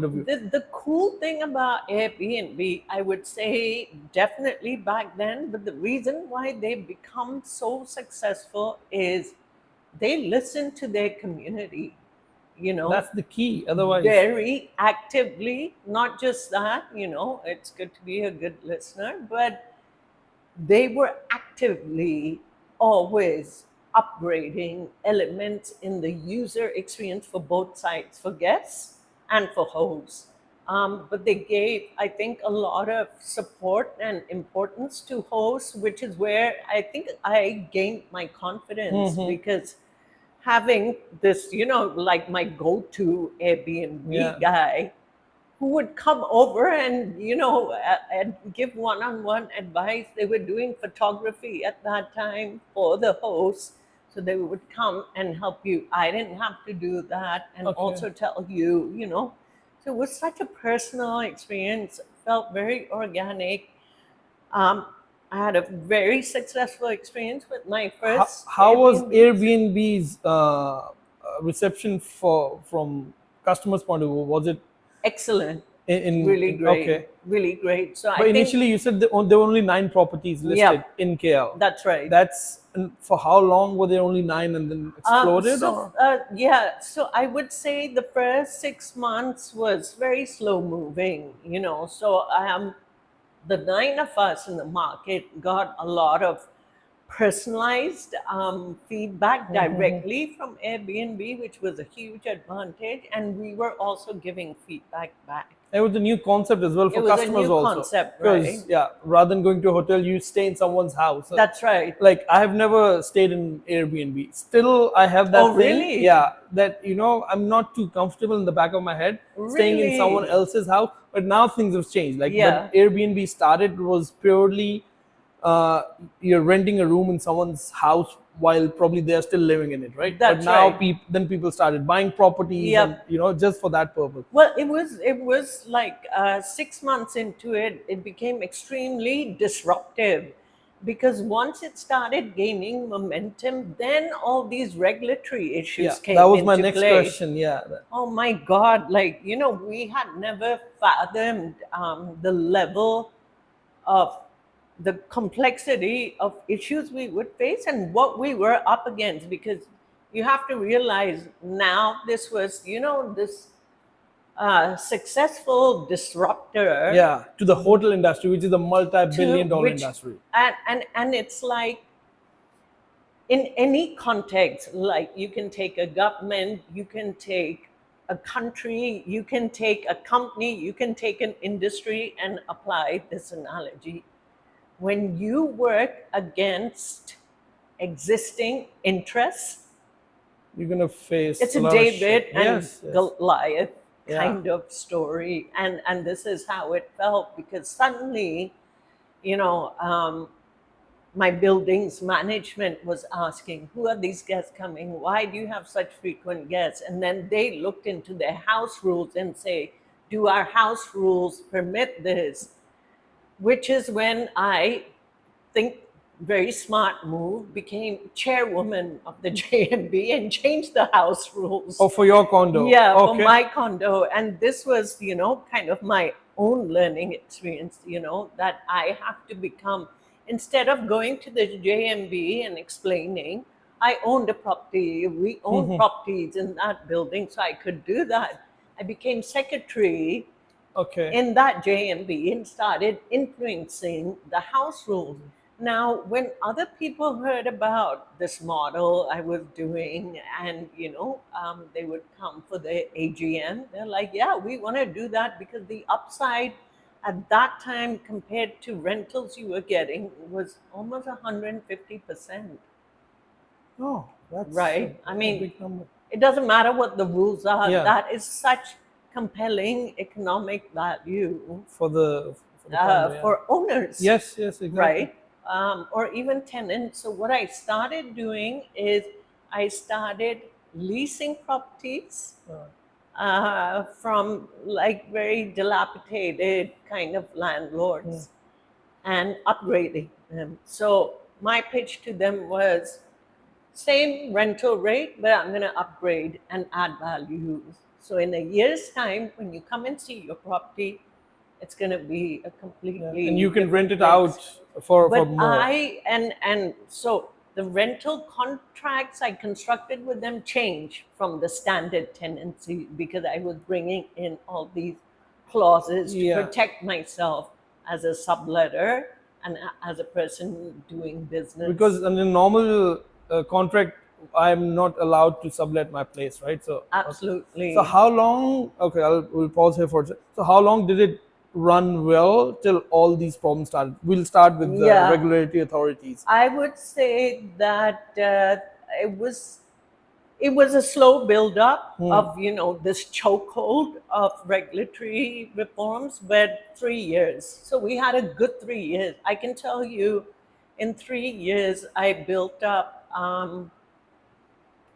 The cool thing about Airbnb, I would say definitely back then, but the reason why they become so successful is they listen to their community, you know, That's the key. Otherwise, very actively. Not just that, it's good to be a good listener, but they were actively always upgrading elements in the user experience for both sides, for guests and for hosts. But they gave, I think, a lot of support and importance to hosts, which is where I think I gained my confidence because having this, like my go to yeah. Airbnb guy who would come over and and give one-on-one advice. They were doing photography at that time for the host, so they would come and help you. I didn't have to do that, and Okay. also tell you, so it was such a personal experience. Felt very organic. um, I had a very successful experience with my first How was Airbnbs. Airbnb's reception from customers' point of view? Was it Excellent. Really in great. okay? Really great. So I But think, initially, you said there were only 9 properties listed yep, in KL. that's right. That's and for how long were there only 9 and then exploded, or? Yeah, so I would say the first 6 months was very slow moving, So the 9 of us in the market got a lot of personalized feedback directly from Airbnb, which was a huge advantage, and we were also giving feedback back. It was a new concept as well It for was a customers new also. concept, right? Because yeah, rather than going to a hotel, you stay in someone's house. That's right. Like I have never stayed in Airbnb. Still, I have Oh, that thing. really? Yeah, that I'm not too comfortable in the back of my head staying in someone Really? else's house. But now things have changed. Like when Yeah. Airbnb started, it was purely uh, you're renting a room in someone's house while probably they're still living in it, right? But That's now right. people started buying properties and Yep. just for that purpose. Well, it was like 6 months into it, it became extremely disruptive because once it started gaining momentum, then all these regulatory Yeah, issues that came was my into next play. question. Yeah. Oh my God! Like we had never fathomed the level of the complexity of issues we would face and what we were up against, because you have to realize now this was this successful disruptor Yeah, to the hotel industry, which is a to multi-billion-dollar which industry. and it's like in any context, like you can take a government, you can take a country, you can take a company, you can take an industry and apply this analogy. When you work against existing interests, You're gonna face it's a a lot of shit. David and Yes, yes, Goliath yeah. kind of story, and this is how it felt because suddenly, you know, um, my building's management was asking, "Who are these guests coming? Why do you have such frequent guests?" And then they looked into their house rules and say, "Do our house rules permit this?" Which is when I think very smart move, became chairwoman of the JMB and changed the house rules. Oh, for your condo. Yeah, for Okay. my condo. And this was, kind of my own learning experience, that I have to become, instead of going to the JMB and explaining, I owned a property, we owned properties in that building, so I could do that. I became secretary Okay. in that JMB and started influencing the house rules. Now, when other people heard about this model I was doing, and they would come for the AGM, they're like, "Yeah, we want to do that because the upside at that time compared to rentals you were getting was almost 150%." Oh, that's Right? I a mean, big number. it doesn't matter what the rules are. Yeah, That is such compelling economic value for the condo. Yeah. for owners, Yes, yes, exactly. right? Or even tenants. So what I started doing is I started leasing properties from like very dilapidated kind of landlords and upgrading them. So my pitch to them was same rental rate, but I'm going to upgrade and add value. So in a year's time, when you come and see your property, it's going to be a completely And you can rent different it place. out for But more. and so the rental contracts I constructed with them changed from the standard tenancy because I was bringing in all these clauses to Yeah, protect myself as a subletter and as a person doing business. because in a normal contract, I'm not allowed to sublet my place, right? So okay. So Absolutely. how long? Okay, we'll pause here for a second. So how long did it run well till all these problems started? We'll start with the Yeah, regulatory authorities. I would say that it was it was a slow build up Hmm. of this chokehold of regulatory reforms, but 3 years. So we had a good 3 years. I can tell you, in 3 years, I built up.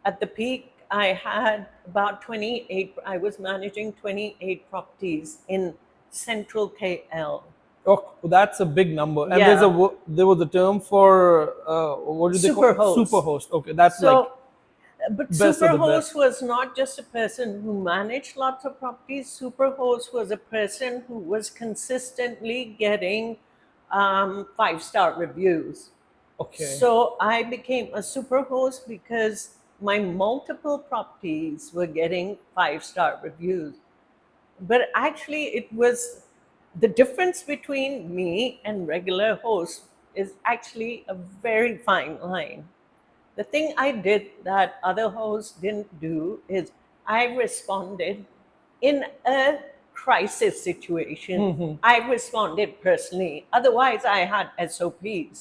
At the peak, I had about 28. I was managing 28 properties in central KL. Oh, that's a big number. And Yeah, there was a term for what do they call Superhost. superhost? Okay, that's like So, but best of the Superhost best. was not just a person who managed lots of properties. Superhost was a person who was consistently getting 5-star reviews. Okay. So I became a Superhost because my multiple properties were getting 5-star reviews. But actually, it was the difference between me and regular hosts is actually a very fine line. The thing I did that other hosts didn't do is I responded in a crisis situation. I responded personally. Otherwise, I had SOPs.